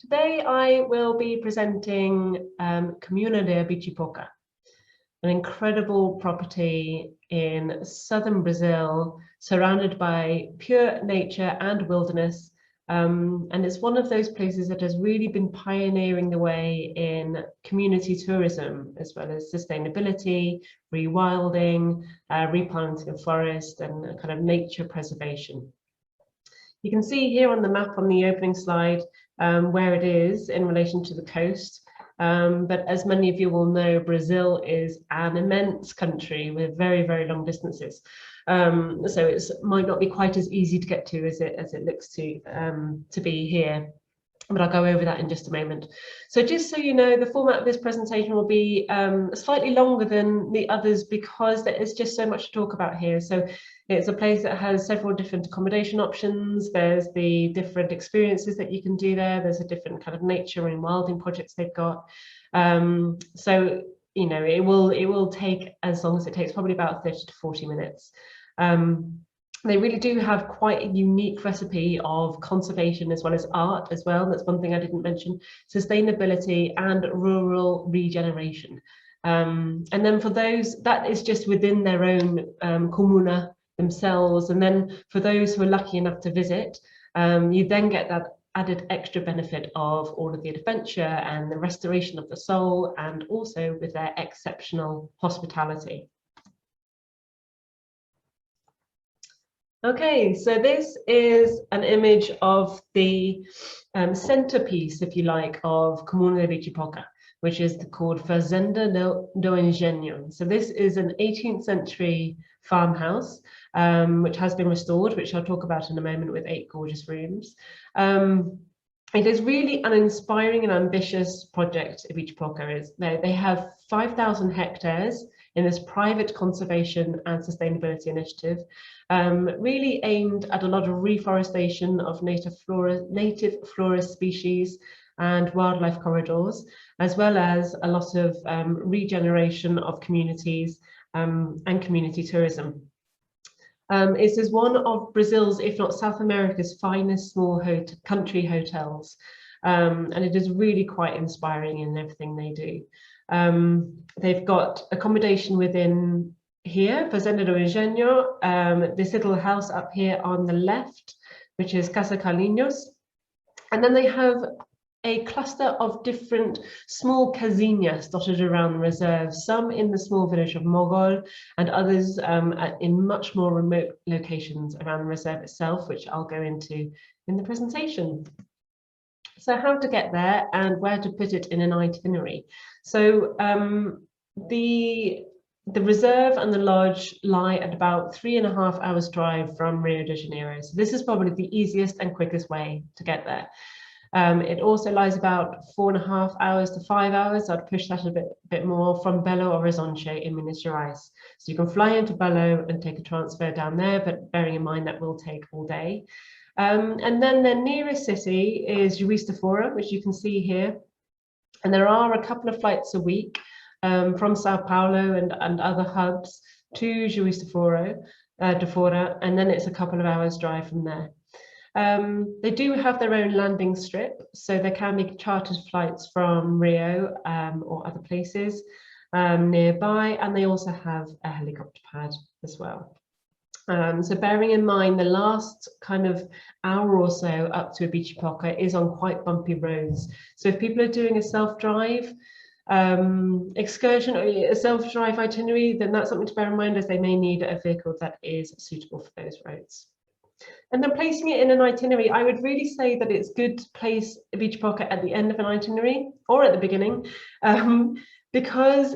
Today I will be presenting Comuna de Ibitipoca, an incredible property in southern Brazil, surrounded by pure nature and wilderness. And it's one of those places that has really been pioneering the way in community tourism, as well as sustainability, rewilding, replanting of forest, and kind of nature preservation. You can see here on the map on the opening slide where it is in relation to the coast. But as many of you will know, Brazil is an immense country with very, very long distances. So it might not be quite as easy to get to as it looks to be here. But I'll go over that in just a moment. So just so you know, the format of this presentation will be slightly longer than the others because there is just so much to talk about here. So it's a place that has several different accommodation options. There's the different experiences that you can do there. There's a different kind of nature and wilding projects they've got. So, you know, it will take as long as it takes, probably about 30 to 40 minutes. They really do have quite a unique recipe of conservation as well as art as well. That's one thing I didn't mention: sustainability and rural regeneration. And then for those, that is just within their own comuna themselves. And then for those who are lucky enough to visit, you then get that added extra benefit of all of the adventure and the restoration of the soul, and also with their exceptional hospitality. Okay, so this is an image of the centerpiece, if you like, of Comuna de Ibitipoca, which is called Fazenda do Engenho. So this is an 18th century farmhouse, which has been restored, which I'll talk about in a moment, with 8 gorgeous rooms. It is really an inspiring and ambitious project. Ibitipoca is. They have 5,000 hectares in this private conservation and sustainability initiative, really aimed at a lot of reforestation of native flora species and wildlife corridors, as well as a lot of regeneration of communities and community tourism. It is one of Brazil's, if not South America's, finest small country hotels. And it is really quite inspiring in everything they do. They've got accommodation within here, Fazenda do Engenho, this little house up here on the left, which is Casa Carlinhos. And then they have a cluster of different small casinhas dotted around the reserve, some in the small village of Mogo and others in much more remote locations around the reserve itself, which I'll go into in the presentation. So how to get there and where to put it in an itinerary. So the reserve and the lodge lie at about 3.5 hours drive from Rio de Janeiro. So this is probably the easiest and quickest way to get there. It also lies about 4.5 hours to 5 hours. I'd push that a bit more from Belo Horizonte in Minas Gerais. So you can fly into Belo and take a transfer down there, but bearing in mind that will take all day. And then the nearest city is Juiz de Fora, which you can see here. And there are a couple of flights a week from Sao Paulo and other hubs to Juiz de Fora, and then it's a couple of hours drive from there. They do have their own landing strip, so there can be chartered flights from Rio or other places nearby, and they also have a helicopter pad as well. So bearing in mind the last kind of hour or so up to Ibitipoca is on quite bumpy roads. So if people are doing a self-drive excursion or a self-drive itinerary, then that's something to bear in mind, as they may need a vehicle that is suitable for those roads. And then placing it in an itinerary, I would really say that it's good to place Ibitipoca at the end of an itinerary or at the beginning, because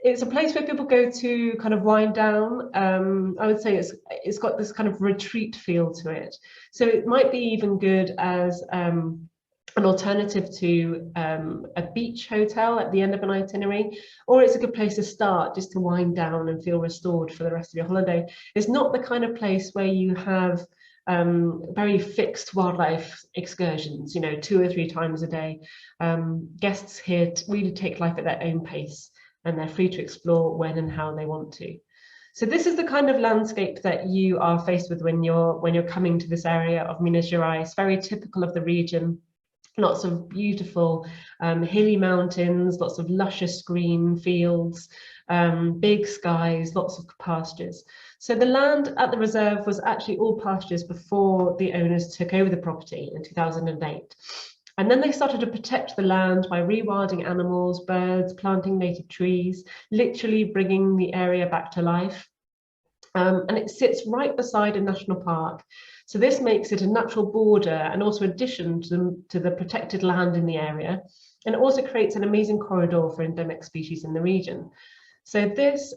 it's a place where people go to kind of wind down. I would say it's got this kind of retreat feel to it. So it might be even good as an alternative to a beach hotel at the end of an itinerary, or it's a good place to start just to wind down and feel restored for the rest of your holiday. It's not the kind of place where you have very fixed wildlife excursions, you know, 2 or 3 times a day. Guests here really take life at their own pace, and they're free to explore when and how they want to. So this is the kind of landscape that you are faced with when you're coming to this area of Minas Gerais, very typical of the region. Lots of beautiful hilly mountains, lots of luscious green fields, big skies, lots of pastures. So the land at the reserve was actually all pastures before the owners took over the property in 2008. And then they started to protect the land by rewilding animals, birds, planting native trees, literally bringing the area back to life. And it sits right beside a national park. So this makes it a natural border and also addition to the protected land in the area. And it also creates an amazing corridor for endemic species in the region. So this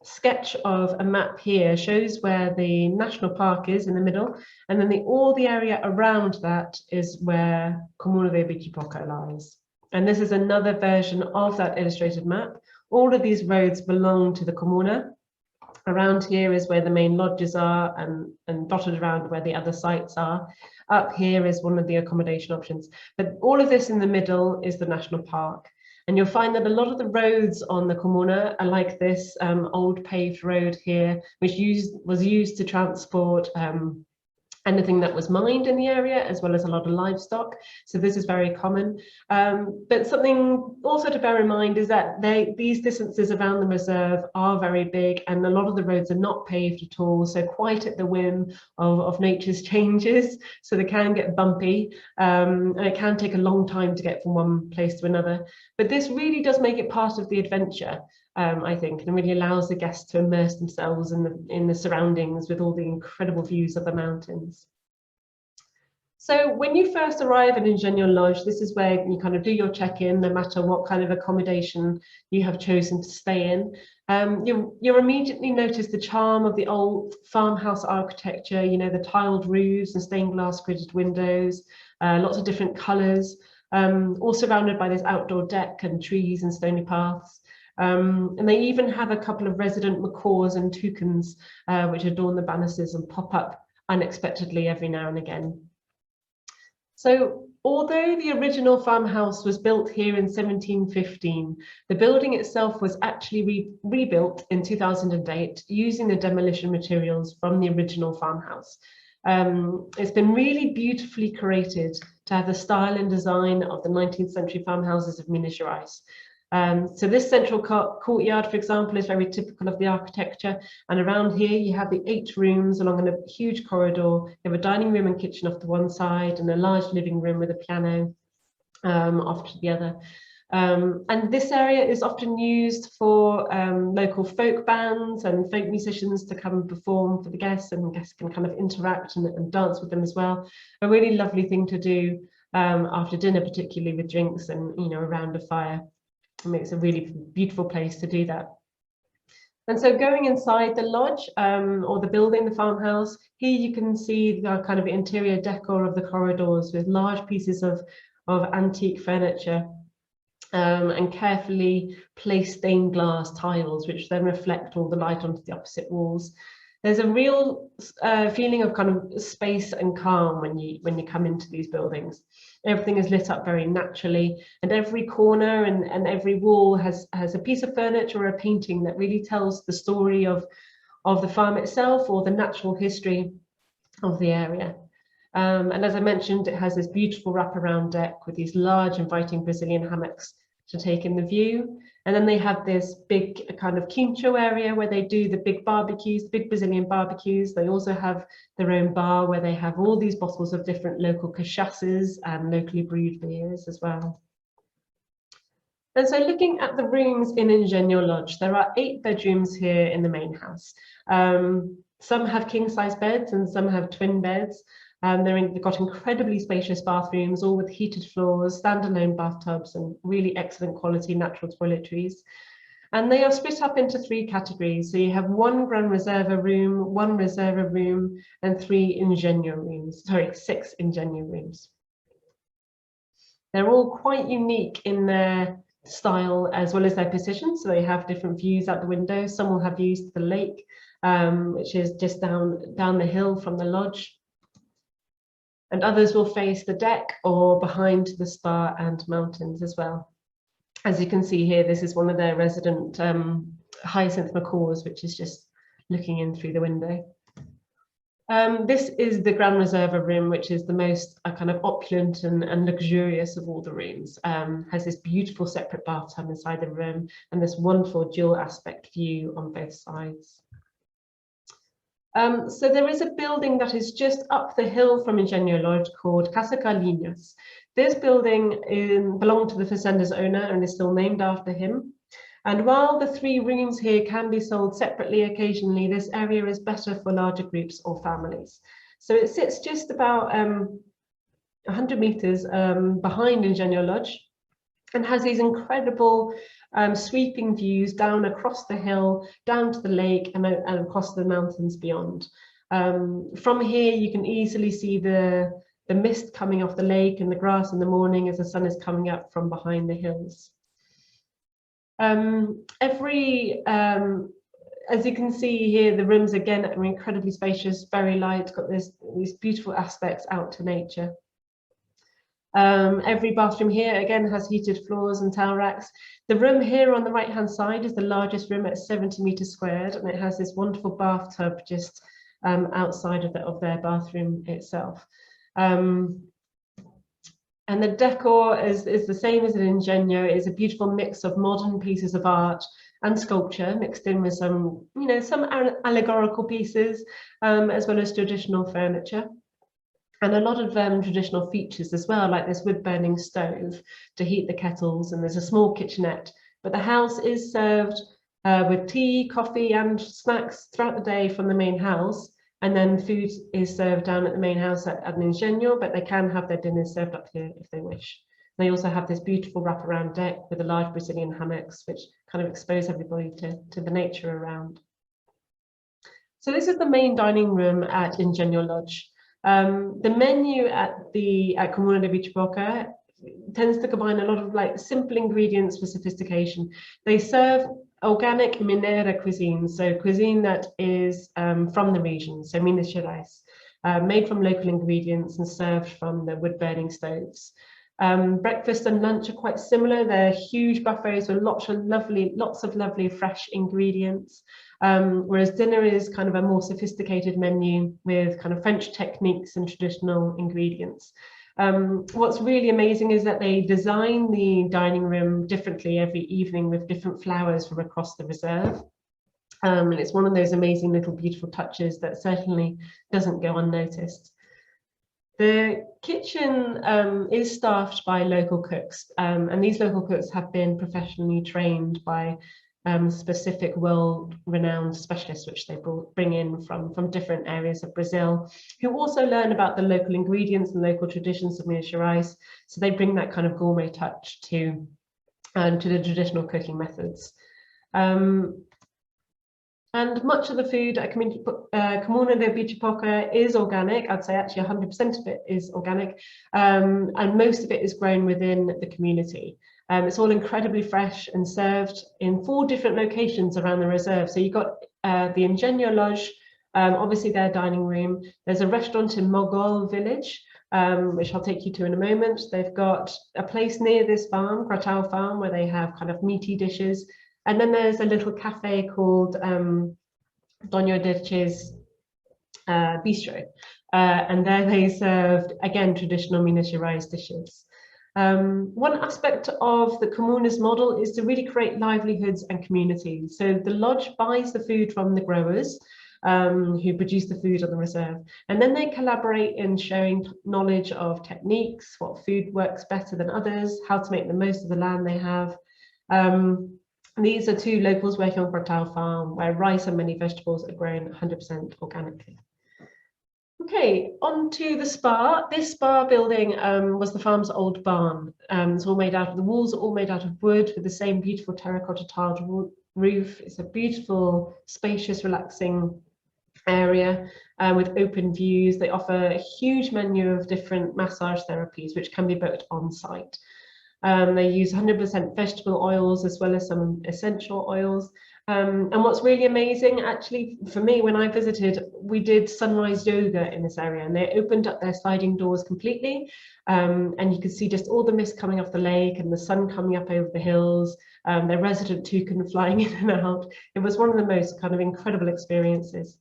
sketch of a map here shows where the national park is in the middle, and then all the area around that is where Comuna de Ibitipoca lies. And this is another version of that illustrated map. All of these roads belong to the Comuna. Around here is where the main lodges are, and dotted around where the other sites are. Up here is one of the accommodation options. But all of this in the middle is the national park. And you'll find that a lot of the roads on the Comuna are like this old paved road here, which was used to transport anything that was mined in the area, as well as a lot of livestock. So this is very common. But something also to bear in mind is that these distances around the reserve are very big, and a lot of the roads are not paved at all, so quite at the whim of nature's changes. So they can get bumpy, and it can take a long time to get from one place to another. But this really does make it part of the adventure. I think, and really allows the guests to immerse themselves in the surroundings with all the incredible views of the mountains. So when you first arrive at Ingenio Lodge, this is where you kind of do your check-in, no matter what kind of accommodation you have chosen to stay in. You'll immediately notice the charm of the old farmhouse architecture, you know, the tiled roofs and stained glass gridded windows, lots of different colours, all surrounded by this outdoor deck and trees and stony paths. And they even have a couple of resident macaws and toucans, which adorn the banisters and pop up unexpectedly every now and again. So although the original farmhouse was built here in 1715, the building itself was actually rebuilt in 2008 using the demolition materials from the original farmhouse. It's been really beautifully curated to have the style and design of the 19th century farmhouses of Minas Gerais. So this central courtyard, for example, is very typical of the architecture. And around here, you have the 8 rooms along a huge corridor. You have a dining room and kitchen off to one side, and a large living room with a piano off to the other. And this area is often used for local folk bands and folk musicians to come and perform for the guests, and guests can kind of interact and dance with them as well. A really lovely thing to do after dinner, particularly with drinks and, you know, around a fire. It makes a really beautiful place to do that. And so going inside the lodge or the building, the farmhouse, here you can see the kind of interior decor of the corridors with large pieces of antique furniture and carefully placed stained glass tiles, which then reflect all the light onto the opposite walls. There's a real feeling of kind of space and calm when you come into these buildings. Everything is lit up very naturally, and every corner and every wall has a piece of furniture or a painting that really tells the story of the farm itself or the natural history of the area. And as I mentioned, it has this beautiful wraparound deck with these large inviting Brazilian hammocks to take in the view. And then they have this big kind of quincho area where they do the big barbecues, big Brazilian barbecues. They also have their own bar where they have all these bottles of different local cachaças and locally brewed beers as well. And so looking at the rooms in Ingenio Lodge, there are 8 bedrooms here in the main house. Some have king-size beds and some have twin beds. They've got incredibly spacious bathrooms, all with heated floors, standalone bathtubs, and really excellent quality natural toiletries. And they are split up into 3 categories. So you have 1 Gran Reserva room, 1 Reserva room, and 3 Ingenio rooms. Sorry, 6 Ingenio rooms. They're all quite unique in their style as well as their position. So they have different views out the window. Some will have views to the lake, which is just down the hill from the lodge. And others will face the deck or behind the spa and mountains as well. As you can see here, this is one of their resident hyacinth macaws, which is just looking in through the window. This is the Grand Reserva room, which is the most kind of opulent and luxurious of all the rooms. Has this beautiful separate bathtub inside the room and this wonderful dual aspect view on both sides. So there is a building that is just up the hill from Ingenio Lodge called Casa Carlinhos. This building belonged to the facenda's owner and is still named after him. And while the 3 rooms here can be sold separately occasionally, this area is better for larger groups or families. So it sits just about 100 meters behind Ingenio Lodge and has these incredible sweeping views down across the hill, down to the lake and across the mountains beyond. From here, you can easily see the mist coming off the lake and the grass in the morning as the sun is coming up from behind the hills. As you can see here, the rooms again are incredibly spacious, very light, got these beautiful aspects out to nature. Every bathroom here again has heated floors and towel racks. The room here on the right hand side is the largest room at 70 meters squared, and it has this wonderful bathtub just outside of their bathroom itself. And the decor is the same as in Ingenio. It is a beautiful mix of modern pieces of art and sculpture mixed in with some, some allegorical pieces, as well as traditional furniture. And a lot of traditional features as well, like this wood-burning stove to heat the kettles, and there's a small kitchenette. But the house is served with tea, coffee, and snacks throughout the day from the main house. And then food is served down at the main house at Ingenio, but they can have their dinners served up here if they wish. They also have this beautiful wraparound deck with a large Brazilian hammocks, which kind of expose everybody to the nature around. So this is the main dining room at Ingenio Lodge. The menu at Comuna de Ibitipoca tends to combine a lot of simple ingredients with sophistication. They serve organic Mineira cuisine, so cuisine that is from the region, so Minas Gerais, made from local ingredients and served from the wood-burning stoves. Breakfast and lunch are quite similar. They're huge buffets with lots of lovely fresh ingredients, whereas dinner is kind of a more sophisticated menu with kind of French techniques and traditional ingredients. What's really amazing is that they design the dining room differently every evening with different flowers from across the reserve. And it's one of those amazing little beautiful touches that certainly doesn't go unnoticed. The kitchen is staffed by local cooks, and these local cooks have been professionally trained by specific world-renowned specialists, which they bring in from different areas of Brazil, who also learn about the local ingredients and local traditions of Minas Gerais. So they bring that kind of gourmet touch to the traditional cooking methods. And much of the food at Comuna de Ibitipoca is organic. I'd say actually 100% of it is organic, and most of it is grown within the community. It's all incredibly fresh and served in 4 different locations around the reserve. So you've got the Ingenio Lodge, obviously their dining room. There's a restaurant in Mogo village, which I'll take you to in a moment. They've got a place near this farm, Cratau farm, where they have kind of meaty dishes. And then there's a little cafe called Doña Deche's Bistro. And there they served, again, traditional Minas Gerais dishes. One aspect of the Comuna's model is to really create livelihoods and communities. So the lodge buys the food from the growers who produce the food on the reserve. And then they collaborate in sharing knowledge of techniques, what food works better than others, how to make the most of the land they have. These are 2 locals working on Cratau farm, where rice and many vegetables are grown 100% organically. Okay, on to the spa. This spa building was the farm's old barn. It's all made out of, the walls are all made out of wood with the same beautiful terracotta tiled roof. It's a beautiful, spacious, relaxing area with open views. They offer a huge menu of different massage therapies, which can be booked on site. They use 100% vegetable oils as well as some essential oils. And what's really amazing, actually, for me, when I visited, we did sunrise yoga in this area, and they opened up their sliding doors completely. And you could see just all the mist coming off the lake and the sun coming up over the hills, their resident toucan flying in and out. It was one of the most kind of incredible experiences.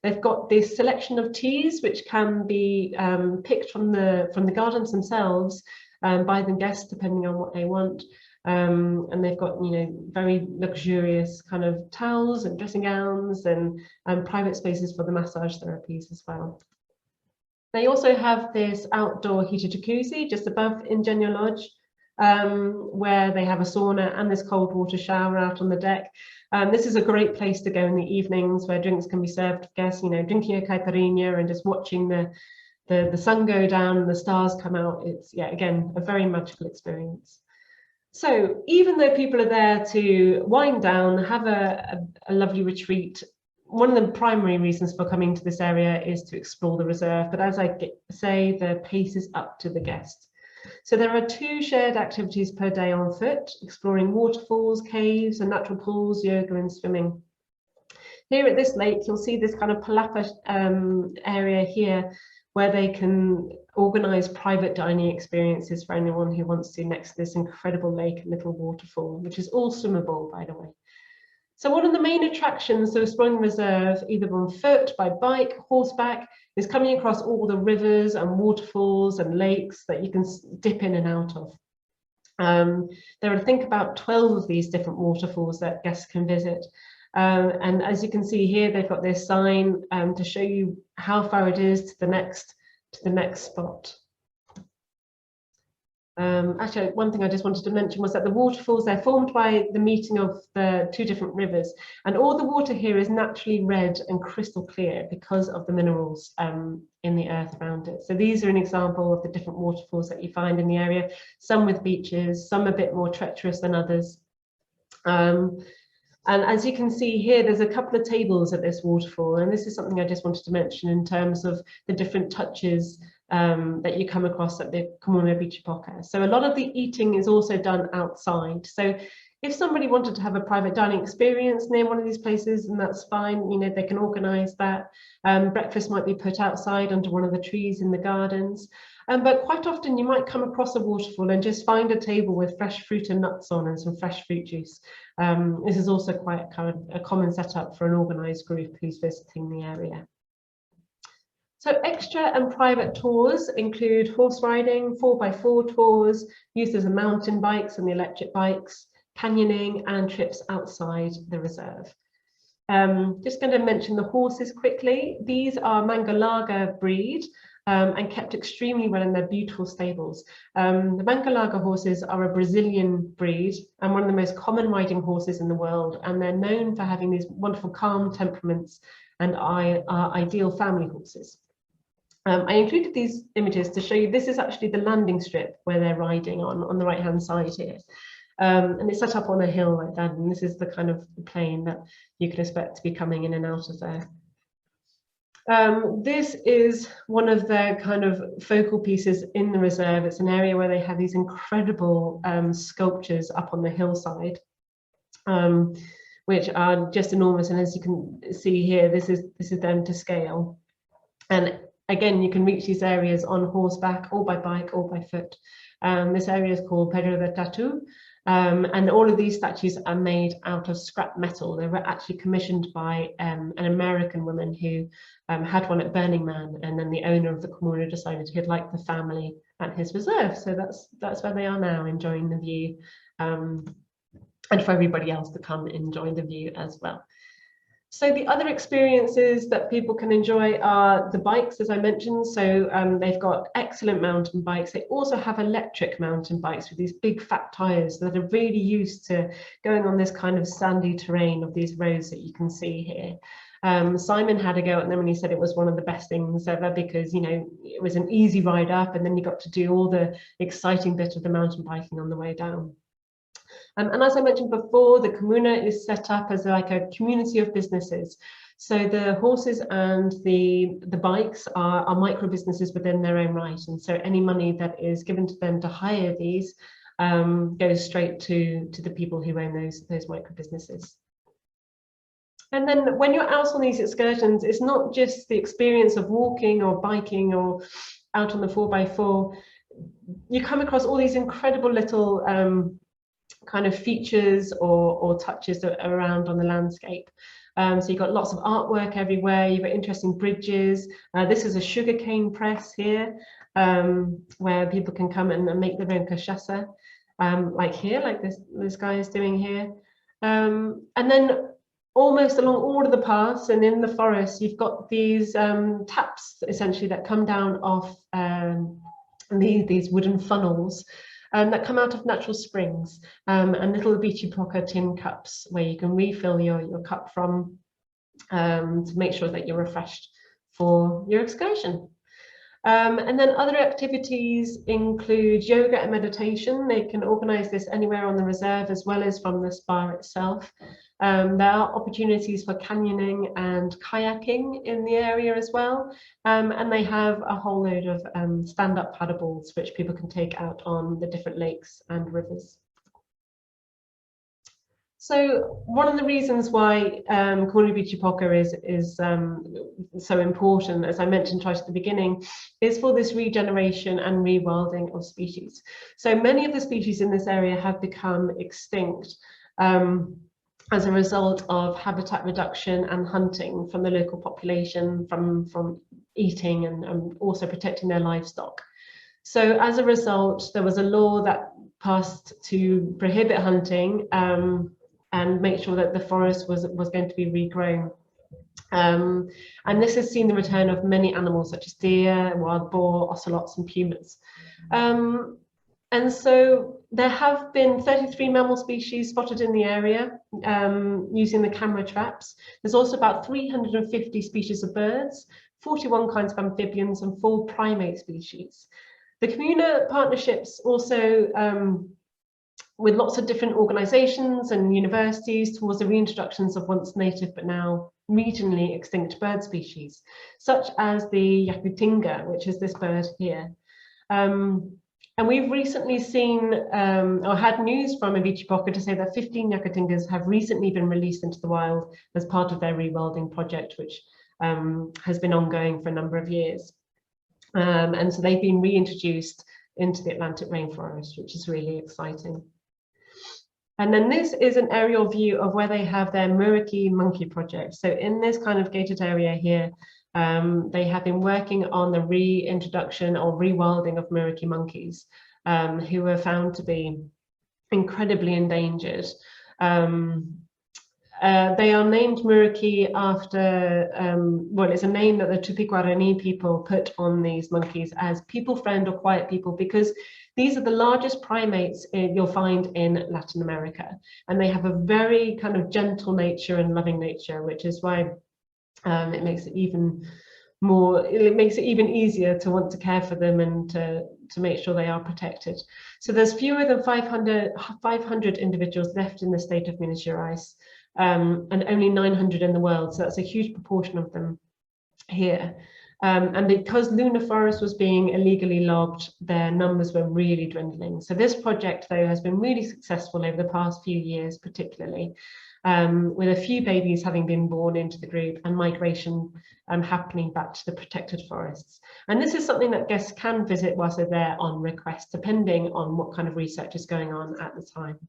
They've got this selection of teas which can be picked from the gardens themselves by the guests depending on what they want. And they've got, you know, very luxurious kind of towels and dressing gowns and private spaces for the massage therapies as well. They also have this outdoor heated jacuzzi just above Ingenio Lodge, where they have a sauna and this cold water shower out on the deck. This is a great place to go in the evenings where drinks can be served to guests, you know, drinking a caipirinha and just watching the sun go down and the stars come out. It's, yeah, again, a very magical experience. So even though people are there to wind down, have a lovely retreat, one of the primary reasons for coming to this area is to explore the reserve. But as I say, the pace is up to the guest. So there are 2 shared activities per day on foot, exploring waterfalls, caves and natural pools, yoga and swimming. Here at this lake, you'll see this kind of palapa area here where they can organise private dining experiences for anyone who wants to, next to this incredible lake and little waterfall, which is all swimmable, by the way. So one of the main attractions to exploring the reserve, either on foot, by bike, horseback, is coming across all the rivers and waterfalls and lakes that you can dip in and out of. There are, I think, about 12 of these different waterfalls that guests can visit. And as you can see here, they've got this sign to show you how far it is to the next spot. Actually, one thing I just wanted to mention was that the waterfalls, they're formed by the meeting of the 2 different rivers, and all the water here is naturally red and crystal clear because of the minerals in the earth around it. So these are an example of the different waterfalls that you find in the area, some with beaches, some a bit more treacherous than others. And as you can see here, there's a couple of tables at this waterfall, and this is something I just wanted to mention in terms of the different touches that you come across at the Comuna Ibitipoca. So a lot of the eating is also done outside. So if somebody wanted to have a private dining experience near one of these places, and that's fine, you know, they can organise that. Breakfast might be put outside under one of the trees in the gardens. But quite often you might come across a waterfall and just find a table with fresh fruit and nuts on and some fresh fruit juice. This is also quite kind of a common setup for an organised group who's visiting the area. So extra and private tours include horse riding, 4x4 tours, used as a mountain bikes and the electric bikes, canyoning and trips outside the reserve. Just going to mention the horses quickly. These are Mangalaga breed and kept extremely well in their beautiful stables. The Mangalaga horses are a Brazilian breed and one of the most common riding horses in the world, and they're known for having these wonderful calm temperaments and are ideal family horses. I included these images to show you this is actually the landing strip where they're riding on the right hand side here. And it's set up on a hill like that, and this is the kind of plane that you can expect to be coming in and out of there. This is one of their kind of focal pieces in the reserve. It's an area where they have these incredible sculptures up on the hillside, which are just enormous. And as you can see here, this is them to scale. And again, you can reach these areas on horseback or by bike or by foot. This area is called Pedro De Tattoo. And all of these statues are made out of scrap metal. They were actually commissioned by an American woman who had one at Burning Man, and then the owner of the Comuna decided he'd like the family at his reserve. So that's where they are now, enjoying the view, and for everybody else to come enjoy the view as well. So the other experiences that people can enjoy are the bikes, as I mentioned. So they've got excellent mountain bikes. They also have electric mountain bikes with these big fat tires that are really used to going on this kind of sandy terrain of these roads that you can see here. Simon had a go at them and he said it was one of the best things ever because, you know, it was an easy ride up and then you got to do all the exciting bit of the mountain biking on the way down. And as I mentioned before, the Comuna is set up as like a community of businesses. So the horses and the bikes are micro businesses within their own right. And so any money that is given to them to hire these goes straight to the people who own those micro businesses. And then when you're out on these excursions, it's not just the experience of walking or biking or out on the 4x4. You come across all these incredible little kind of features or touches around on the landscape. So you've got lots of artwork everywhere. You've got interesting bridges. This is a sugarcane press here, where people can come and make their own cachaça, like here, like this guy is doing here. And then almost along all of the paths and in the forest, you've got these taps essentially that come down off these wooden funnels that come out of natural springs, and little Ibitipoca tin cups where you can refill your cup from, to make sure that you're refreshed for your excursion. And then other activities include yoga and meditation. They can organise this anywhere on the reserve as well as from the spa itself. There are opportunities for canyoning and kayaking in the area as well. And they have a whole load of stand-up paddleboards which people can take out on the different lakes and rivers. So one of the reasons why Comuna Ibitipoca is so important, as I mentioned right at the beginning, is for this regeneration and rewilding of species. So many of the species in this area have become extinct as a result of habitat reduction and hunting from the local population, from eating and also protecting their livestock. So as a result, there was a law that passed to prohibit hunting and make sure that the forest was going to be regrown. And this has seen the return of many animals such as deer, wild boar, ocelots and pumas. And so there have been 33 mammal species spotted in the area using the camera traps. There's also about 350 species of birds, 41 kinds of amphibians and 4 primate species. The Comuna partnerships also with lots of different organisations and universities towards the reintroductions of once native but now regionally extinct bird species, such as the Jacuzzi, which is this bird here. And we've recently seen or had news from Ibitipoca to say that 15 Jacuzzi have recently been released into the wild as part of their rewilding project, which has been ongoing for a number of years. And so they've been reintroduced into the Atlantic rainforest, which is really exciting. And then this is an aerial view of where they have their Muriki monkey project. So in this kind of gated area here, they have been working on the reintroduction or rewilding of Muriki monkeys, who were found to be incredibly endangered. They are named Muriki after, well, it's a name that the Tupi-Guarani people put on these monkeys as people friend or quiet people, because these are the largest primates you'll find in Latin America. And they have a very kind of gentle nature and loving nature, which is why it makes it even easier to want to care for them and to make sure they are protected. So there's fewer than 500 individuals left in the state of Minas Gerais, and only 900 in the world. So that's a huge proportion of them here. And because lunar forest was being illegally logged, their numbers were really dwindling. So this project, though, has been really successful over the past few years, particularly, with a few babies having been born into the group and migration happening back to the protected forests. And this is something that guests can visit whilst they're there on request, depending on what kind of research is going on at the time.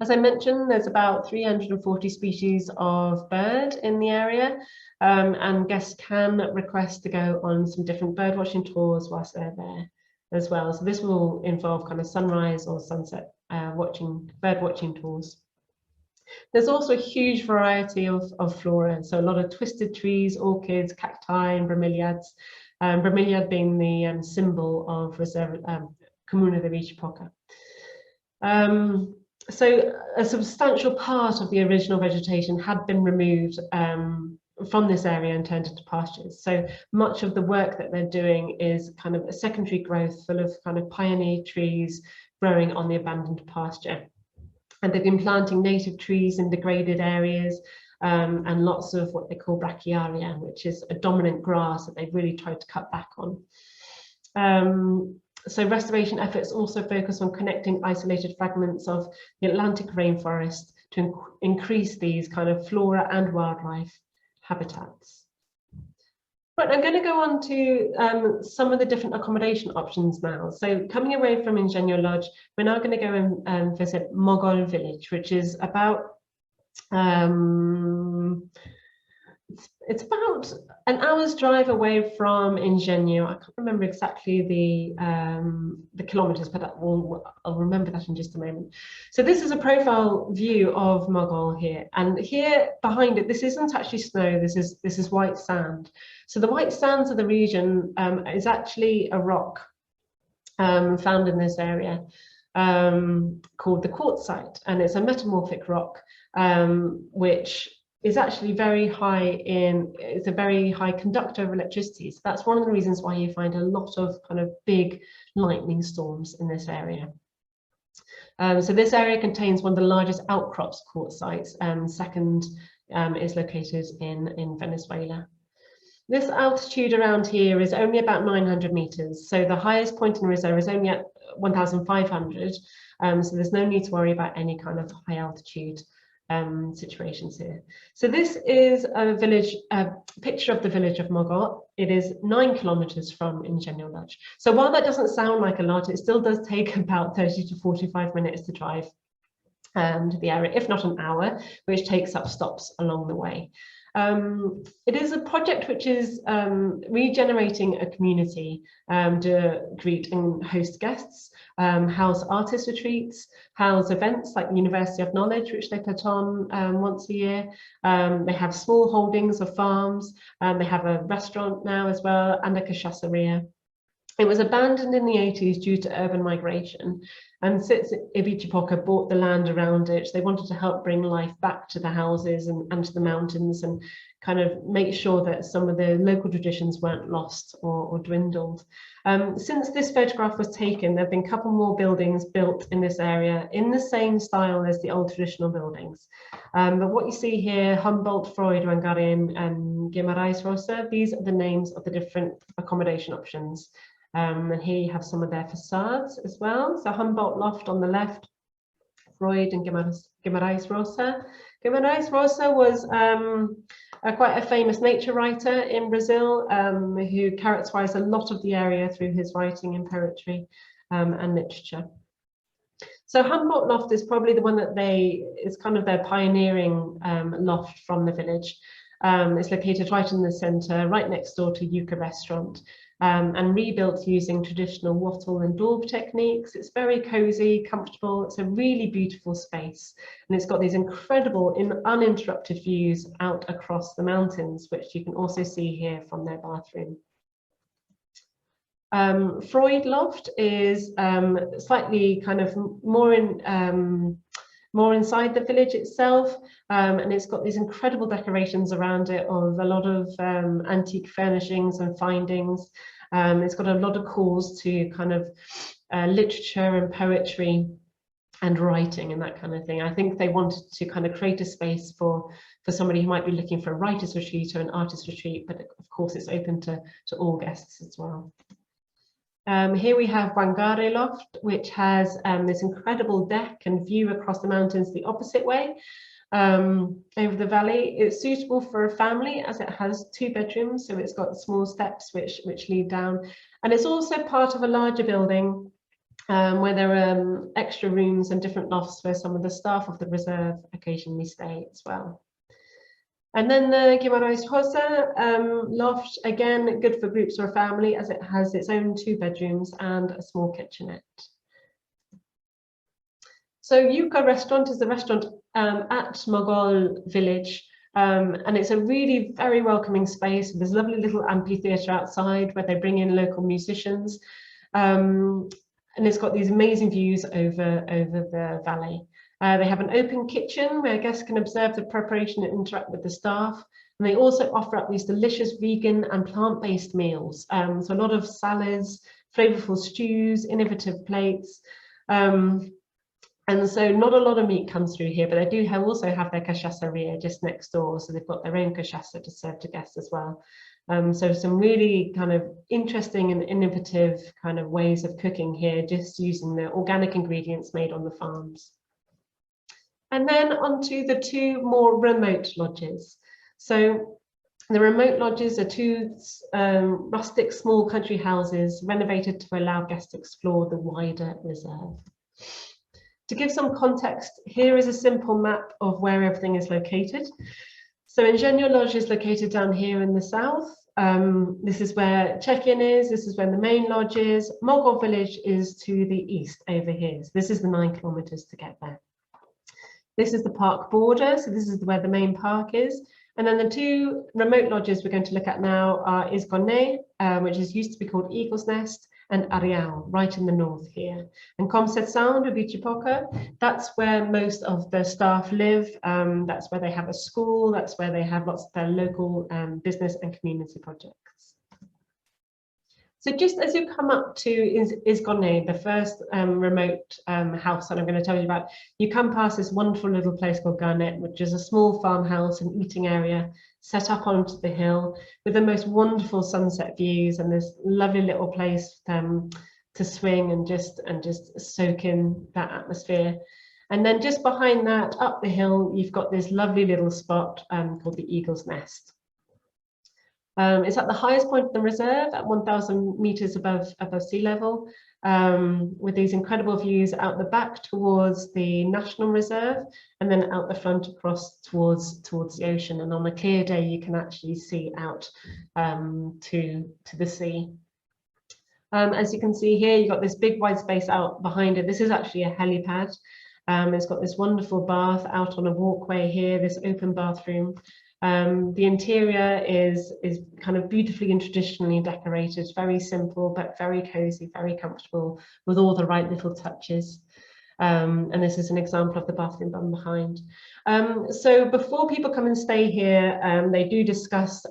As I mentioned, there's about 340 species of bird in the area, and guests can request to go on some different bird watching tours whilst they're there as well. So this will involve kind of sunrise or sunset bird watching tours. There's also a huge variety of flora, so a lot of twisted trees, orchids, cacti and bromeliads, bromeliad being the symbol of Comuna Ibitipoca. So a substantial part of the original vegetation had been removed from this area and turned into pastures. So much of the work that they're doing is kind of a secondary growth full of kind of pioneer trees growing on the abandoned pasture. And they've been planting native trees in degraded areas and lots of what they call brachiaria, which is a dominant grass that they've really tried to cut back on. So restoration efforts also focus on connecting isolated fragments of the Atlantic rainforest to increase these kind of flora and wildlife habitats. But I'm going to go on to some of the different accommodation options now. So coming away from Ingenio Lodge, we're now going to go and visit Mogol village, which is about it's about an hour's drive away from Ingenio. I can't remember exactly the kilometers, but I'll remember that in just a moment. So this is a profile view of Mogol here, and here behind it, this isn't actually snow. This is white sand. So the white sands of the region is actually a rock found in this area called the quartzite, and it's a metamorphic rock which is actually very high it's a very high conductor of electricity. So that's one of the reasons why you find a lot of kind of big lightning storms in this area. So this area contains one of the largest outcrops quartzites, and second is located in Venezuela. This altitude around here is only about 900 meters. So the highest point in Rizzo is only at 1,500. So there's no need to worry about any kind of high altitude situations here. So this is a picture of the village of Mogo. It is 9 kilometers from Ingenio Lodge. So while that doesn't sound like a lot, it still does take about 30 to 45 minutes to drive to the area, if not an hour, which takes up stops along the way. It is a project which is regenerating a community to greet and host guests, house artist retreats, house events like the University of Knowledge, which they put on once a year. They have small holdings of farms. They have a restaurant now as well, and a cachaceria. It was abandoned in the 80s due to urban migration, and since Ibitipoca bought the land around it, they wanted to help bring life back to the houses and to the mountains, and kind of make sure that some of the local traditions weren't lost or dwindled. Since this photograph was taken, there have been a couple more buildings built in this area in the same style as the old traditional buildings. But what you see here, Humboldt, Freud, Wangarin, and Gerais Rosa, these are the names of the different accommodation options. And here you have some of their facades as well. So Humboldt Loft on the left, Freud and Gerais Rosa. Gerais Rosa was quite a famous nature writer in Brazil who characterized a lot of the area through his writing and poetry and literature. So Humboldt Loft is probably the one that is kind of their pioneering loft from the village. It's located right in the center, right next door to Yucca restaurant. And rebuilt using traditional wattle and daub techniques. It's very cozy, comfortable. It's a really beautiful space. And it's got these incredible uninterrupted views out across the mountains, which you can also see here from their bathroom. Freud Loft is slightly kind of more inside the village itself, and it's got these incredible decorations around it of a lot of antique furnishings and findings. It's got a lot of calls to kind of literature and poetry and writing and that kind of thing. I think they wanted to kind of create a space for somebody who might be looking for a writer's retreat or an artist's retreat, but of course it's open to all guests as well. Here we have Garde Loft, which has this incredible deck and view across the mountains the opposite way over the valley. It's suitable for a family as it has 2 bedrooms, so it's got small steps which lead down. And it's also part of a larger building where there are extra rooms and different lofts where some of the staff of the reserve occasionally stay as well. And then the Gerais Rosa loft, again, good for groups or a family as it has its own 2 bedrooms and a small kitchenette. So Yucca restaurant is the restaurant at Mogol village, and it's a really very welcoming space. There's a lovely little amphitheatre outside where they bring in local musicians, and it's got these amazing views over the valley. They have an open kitchen where guests can observe the preparation and interact with the staff. And they also offer up these delicious vegan and plant-based meals. So a lot of salads, flavorful stews, innovative plates. And so not a lot of meat comes through here, but they do also have their cachaceria just next door. So they've got their own cachaça to serve to guests as well. So some really kind of interesting and innovative kind of ways of cooking here, just using the organic ingredients made on the farms. And then onto the 2 more remote lodges. So The remote lodges are two rustic small country houses renovated to allow guests to explore the wider reserve. To give some context, here is a simple map of where everything is located. So Ingenio Lodge is located down here in the south. This is where check-in is, this is where the main lodge is. Mogo village is to the east over here. So this is the 9 kilometers to get there. This is the park border, so this is where the main park is. And then the 2 remote lodges we're going to look at now are Isgone, which used to be called Eagle's Nest, and Ariao, right in the north here. And Comseção de Ibitipoca, that's where most of the staff live. That's where they have a school. That's where they have lots of their local business and community projects. So just as you come up to Isgone, the first remote house that I'm going to tell you about, you come past this wonderful little place called Garde, which is a small farmhouse and eating area set up onto the hill with the most wonderful sunset views and this lovely little place to swing and just soak in that atmosphere. And then just behind that, up the hill, you've got this lovely little spot called the Eagle's Nest. It's at the highest point of the reserve at 1,000 meters above sea level, with these incredible views out the back towards the National Reserve and then out the front across towards the ocean. And on a clear day, you can actually see out to the sea. As you can see here, you've got this big wide space out behind it. This is actually a helipad. It's got this wonderful bath out on a walkway here, this open bathroom. The interior is kind of beautifully and traditionally decorated, very simple, but very cozy, very comfortable with all the right little touches. And this is an example of the bathroom bun behind. So before people come and stay here, they do discuss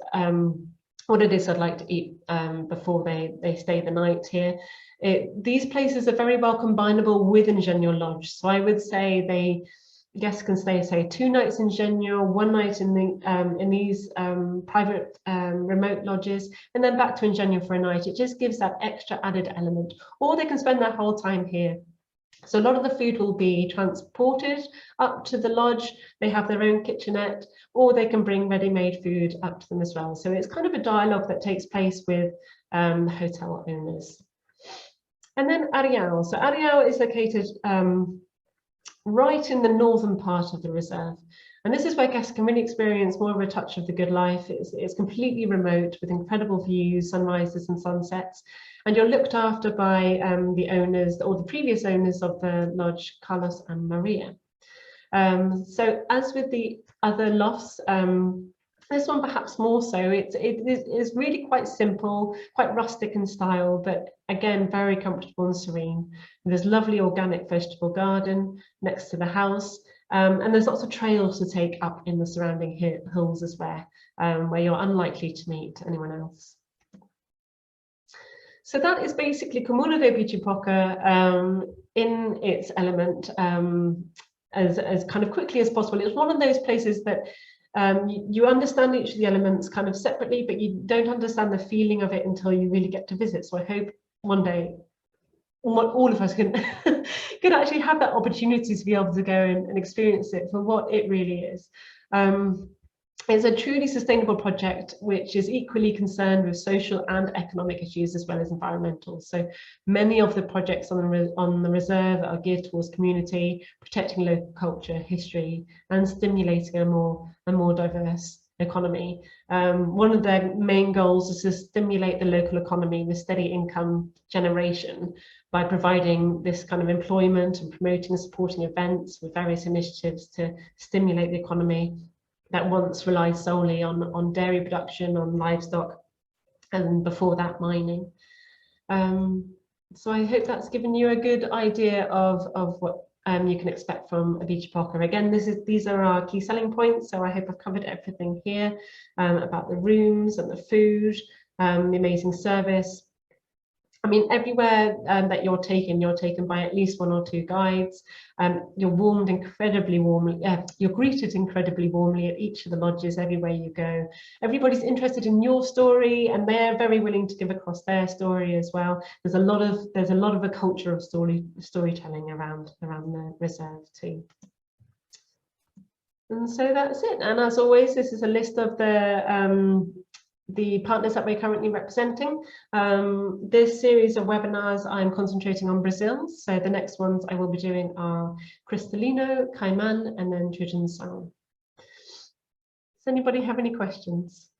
what it is they'd like to eat before they stay the night here. These places are very well combinable with Ingenio Lodge. So I would say guests can stay, say, 2 nights in Ingenio, 1 night in these private remote lodges, and then back to Ingenio for a night. It just gives that extra added element. Or they can spend their whole time here. So a lot of the food will be transported up to the lodge. They have their own kitchenette, or they can bring ready-made food up to them as well. So it's kind of a dialogue that takes place with the hotel owners. And then Ariao. So Ariao is located right in the northern part of the reserve. And this is where guests can really experience more of a touch of the good life. It's completely remote with incredible views, sunrises and sunsets. And you're looked after by the owners or the previous owners of the lodge, Carlos and Maria. So as with the other lofts, this one perhaps more so, it is really quite simple, quite rustic in style, but again, very comfortable and serene. There's lovely organic vegetable garden next to the house, and there's lots of trails to take up in the surrounding hills as well, where you're unlikely to meet anyone else. So that is basically Comuna de Ibitipoca in its element as kind of quickly as possible. It's one of those places that you understand each of the elements kind of separately, but you don't understand the feeling of it until you really get to visit. So I hope one day all of us can actually have that opportunity to be able to go and experience it for what it really is. It's a truly sustainable project which is equally concerned with social and economic issues as well as environmental. So many of the projects on the reserve are geared towards community, protecting local culture, history, and stimulating a more diverse economy. One of their main goals is to stimulate the local economy with steady income generation by providing this kind of employment and promoting and supporting events with various initiatives to stimulate the economy that once relied solely on dairy production, on livestock, and before that mining. So I hope that's given you a good idea of what you can expect from Ibitipoca. Again, these are our key selling points, so I hope I've covered everything here about the rooms and the food, the amazing service. I mean, everywhere that you're taken by at least 1 or 2 guides. You're warmed incredibly warmly. You're greeted incredibly warmly at each of the lodges everywhere you go. Everybody's interested in your story, and they're very willing to give across their story as well. There's a lot of a culture of storytelling around the reserve too. And so that's it. And as always, this is a list of the partners that we're currently representing. This series of webinars, I'm concentrating on Brazil. So the next ones I will be doing are Cristalino, Cayman, and then Tujinsan. Does anybody have any questions?